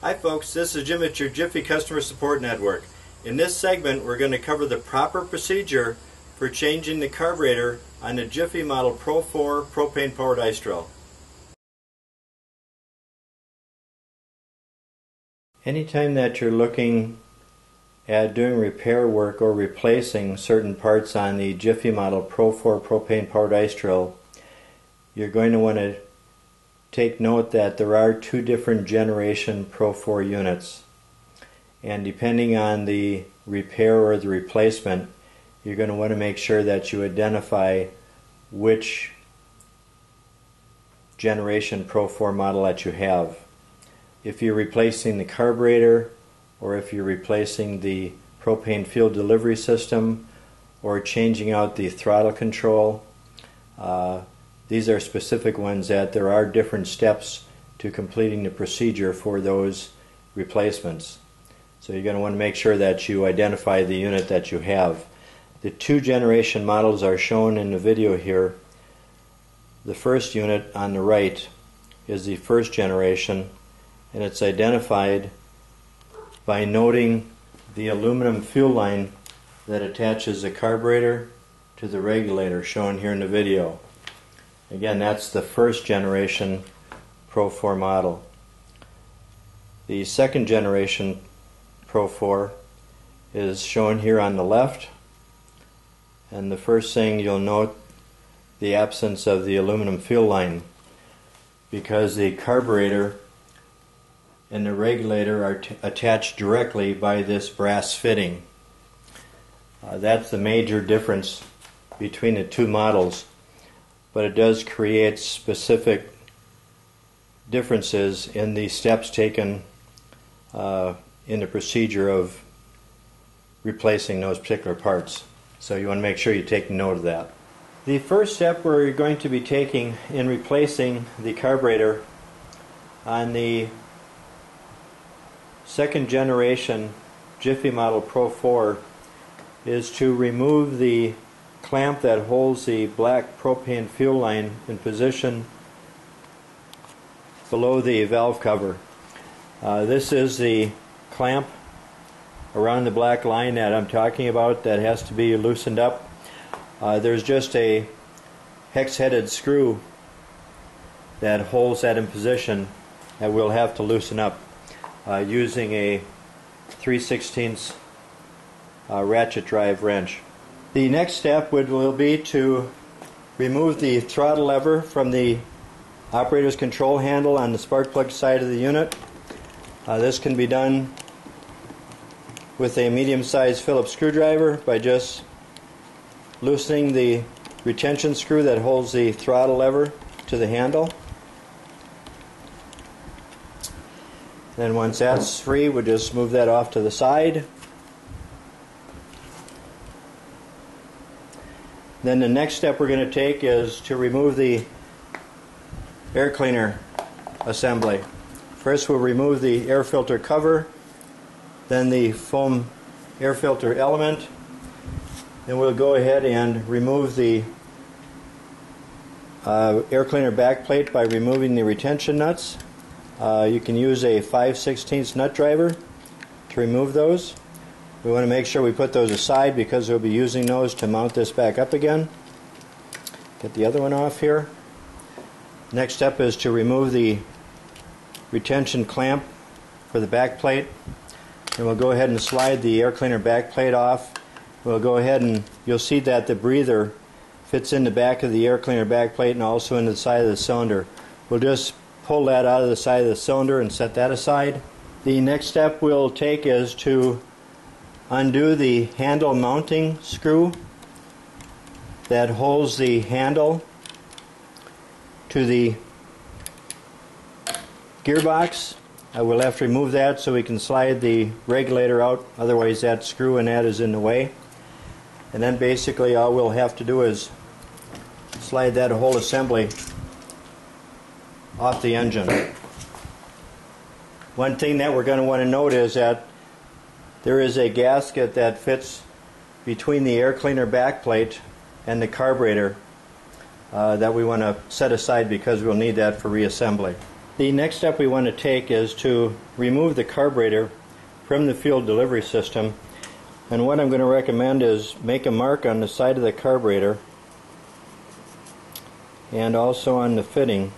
Hi folks, this is Jim at your Jiffy Customer Support Network. In this segment we're going to cover the proper procedure for changing the carburetor on the Jiffy Model Pro4 propane powered ice drill. Anytime that you're looking at doing repair work or replacing certain parts on the Jiffy Model Pro4 propane powered ice drill, you're going to want to take note that there are two different generation Pro4 units, and depending on the repair or the replacement, you're going to want to make sure that you identify which generation Pro4 model that you have. If you're replacing the carburetor, or if you're replacing the propane fuel delivery system, or changing out the throttle control, these are specific ones that there are different steps to completing the procedure for those replacements. So you're going to want to make sure that you identify the unit that you have. The two generation models are shown in the video here. The first unit on the right is the first generation, and it's identified by noting the aluminum fuel line that attaches the carburetor to the regulator, shown here in the video. Again, that's the first generation Pro4 model. The second generation Pro4 is shown here on the left, and the first thing you'll note, the absence of the aluminum fuel line, because the carburetor and the regulator are attached directly by this brass fitting. That's the major difference between the two models, but it does create specific differences in the steps taken in the procedure of replacing those particular parts. So you want to make sure you take note of that. The first step we're going to be taking in replacing the carburetor on the second generation Jiffy Model Pro4 is to remove the clamp that holds the black propane fuel line in position below the valve cover. This is the clamp around the black line that I'm talking about that has to be loosened up. There's just a hex-headed screw that holds that in position that we'll have to loosen up using a 3/16 ratchet drive wrench. The next step will be to remove the throttle lever from the operator's control handle on the spark plug side of the unit. This can be done with a medium-sized Phillips screwdriver by just loosening the retention screw that holds the throttle lever to the handle. Then once that's free, we'll just move that off to the side. Then the next step we're going to take is to remove the air cleaner assembly. First we'll remove the air filter cover, then the foam air filter element, then we'll go ahead and remove the air cleaner backplate by removing the retention nuts. You can use a 5/16 nut driver to remove those. We want to make sure we put those aside because we'll be using those to mount this back up again. Get the other one off here. Next step is to remove the retention clamp for the back plate. And we'll go ahead and slide the air cleaner back plate off. We'll go ahead and you'll see that the breather fits in the back of the air cleaner back plate and also into the side of the cylinder. We'll just pull that out of the side of the cylinder and set that aside. The next step we'll take is to undo the handle mounting screw that holds the handle to the gearbox. We'll have to remove that so we can slide the regulator out, otherwise that screw and that is in the way. And then basically all we'll have to do is slide that whole assembly off the engine. One thing that we're going to want to note is that there is a gasket that fits between the air cleaner backplate and the carburetor that we want to set aside because we'll need that for reassembly. The next step we want to take is to remove the carburetor from the fuel delivery system, and what I'm going to recommend is make a mark on the side of the carburetor and also on the fitting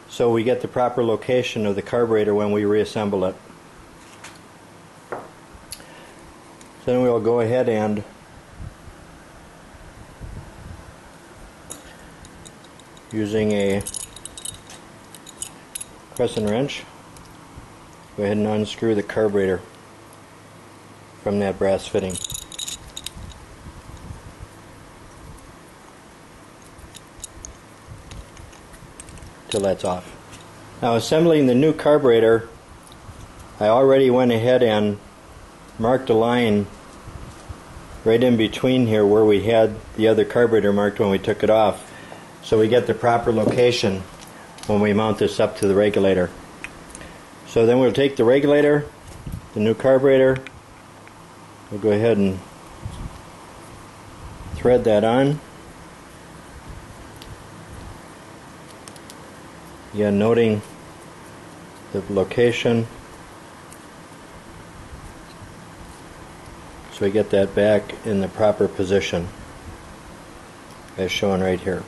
so we get the proper location of the carburetor when we reassemble it. Then we'll go ahead and using a crescent wrench, go ahead and unscrew the carburetor from that brass fitting. Till that's off. Now, assembling the new carburetor, I already went ahead and marked a line right in between here where we had the other carburetor marked when we took it off, so we get the proper location when we mount this up to the regulator. So then we'll take the regulator, the new carburetor, we'll go ahead and thread that on. Again, noting the location so we get that back in the proper position as shown right here.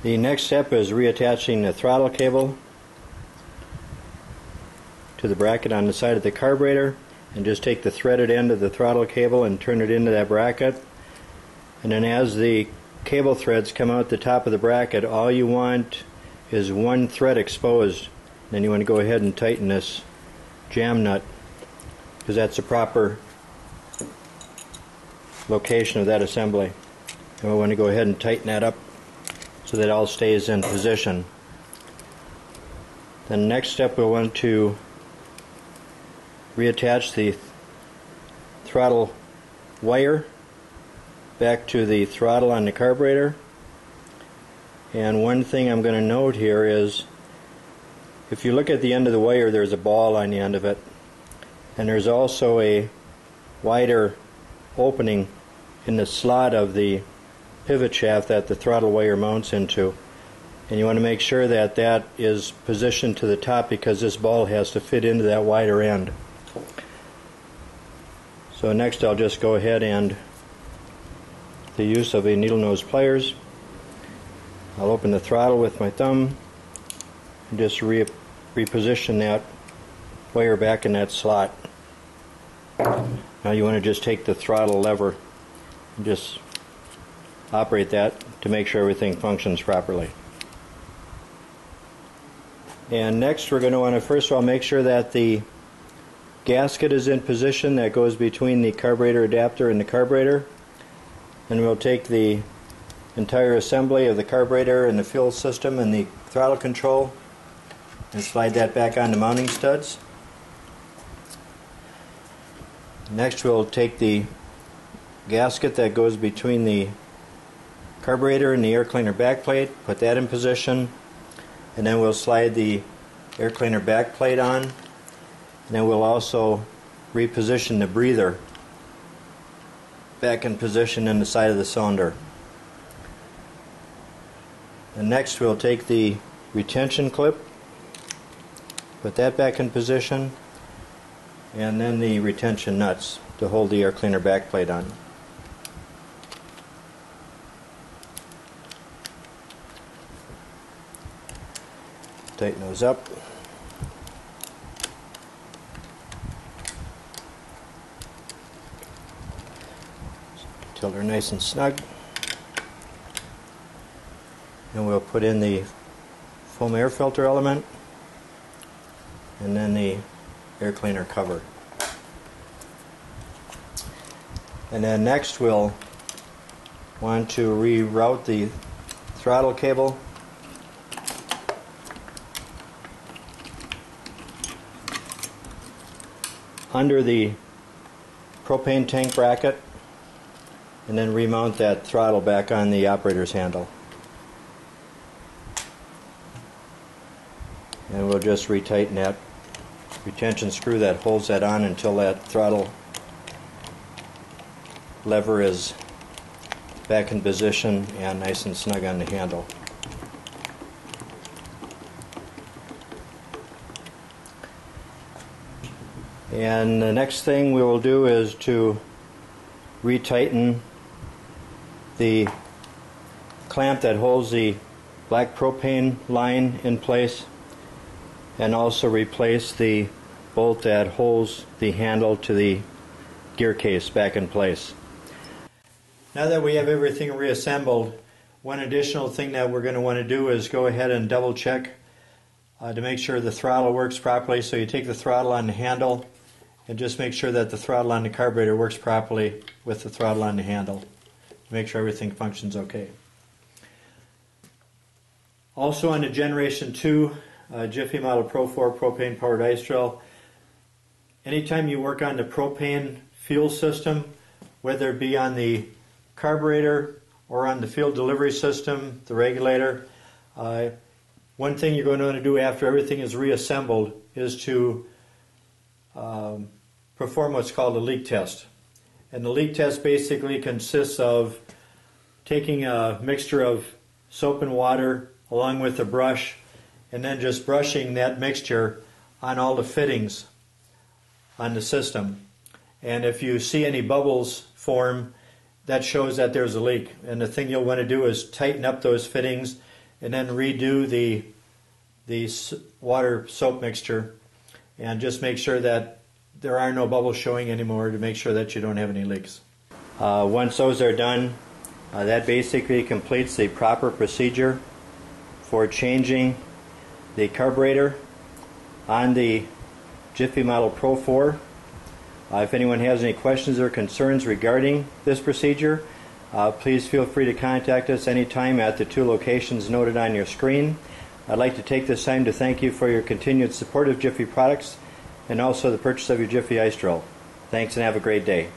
The next step is reattaching the throttle cable to the bracket on the side of the carburetor, and just take the threaded end of the throttle cable and turn it into that bracket, and then as the cable threads come out the top of the bracket, all you want is one thread exposed. Then you want to go ahead and tighten this jam nut, because that's the proper location of that assembly. And we want to go ahead and tighten that up so that it all stays in position. Then next step, we'll want to reattach the throttle wire back to the throttle on the carburetor. And one thing I'm going to note here is, if you look at the end of the wire, there's a ball on the end of it, and there's also a wider opening in the slot of the pivot shaft that the throttle wire mounts into, and you want to make sure that that is positioned to the top, because this ball has to fit into that wider end. So next I'll just go ahead and, the use of a needle nose pliers, I'll open the throttle with my thumb and just reposition that wire back in that slot. Now you want to just take the throttle lever and just operate that to make sure everything functions properly. And next we're going to want to first of all make sure that the gasket is in position that goes between the carburetor adapter and the carburetor. And we'll take the entire assembly of the carburetor and the fuel system and the throttle control and slide that back on the mounting studs. Next we'll take the gasket that goes between the carburetor and the air cleaner backplate, put that in position, and then we'll slide the air cleaner backplate on, and then we'll also reposition the breather back in position in the side of the cylinder. And next we'll take the retention clip, put that back in position, and then the retention nuts to hold the air cleaner backplate on. Tighten those up. Until they're nice and snug. And we'll put in the foam air filter element and then the air cleaner cover. And then next we'll want to reroute the throttle cable under the propane tank bracket and then remount that throttle back on the operator's handle. And we'll just retighten that retention screw that holds that on until that throttle lever is back in position and nice and snug on the handle. And the next thing we will do is to retighten the clamp that holds the black propane line in place, and also replace the bolt that holds the handle to the gear case back in place. Now that we have everything reassembled, one additional thing that we're going to want to do is go ahead and double check to make sure the throttle works properly. So you take the throttle on the handle and just make sure that the throttle on the carburetor works properly with the throttle on the handle to make sure everything functions okay. Also on the Generation 2 Jiffy Model Pro4 propane powered ice drill, anytime you work on the propane fuel system, whether it be on the carburetor or on the fuel delivery system, the regulator, one thing you're going to want to do after everything is reassembled is to perform what's called a leak test. And the leak test basically consists of taking a mixture of soap and water along with a brush, and then just brushing that mixture on all the fittings on the system. And if you see any bubbles form, that shows that there's a leak. And the thing you'll want to do is tighten up those fittings and then redo the water soap mixture, and just make sure that there are no bubbles showing anymore to make sure that you don't have any leaks. Once those are done, that basically completes the proper procedure for changing the carburetor on the Jiffy Model Pro4. If anyone has any questions or concerns regarding this procedure, please feel free to contact us anytime at the 2 locations noted on your screen. I'd like to take this time to thank you for your continued support of Jiffy products and also the purchase of your Jiffy ice drill. Thanks and have a great day.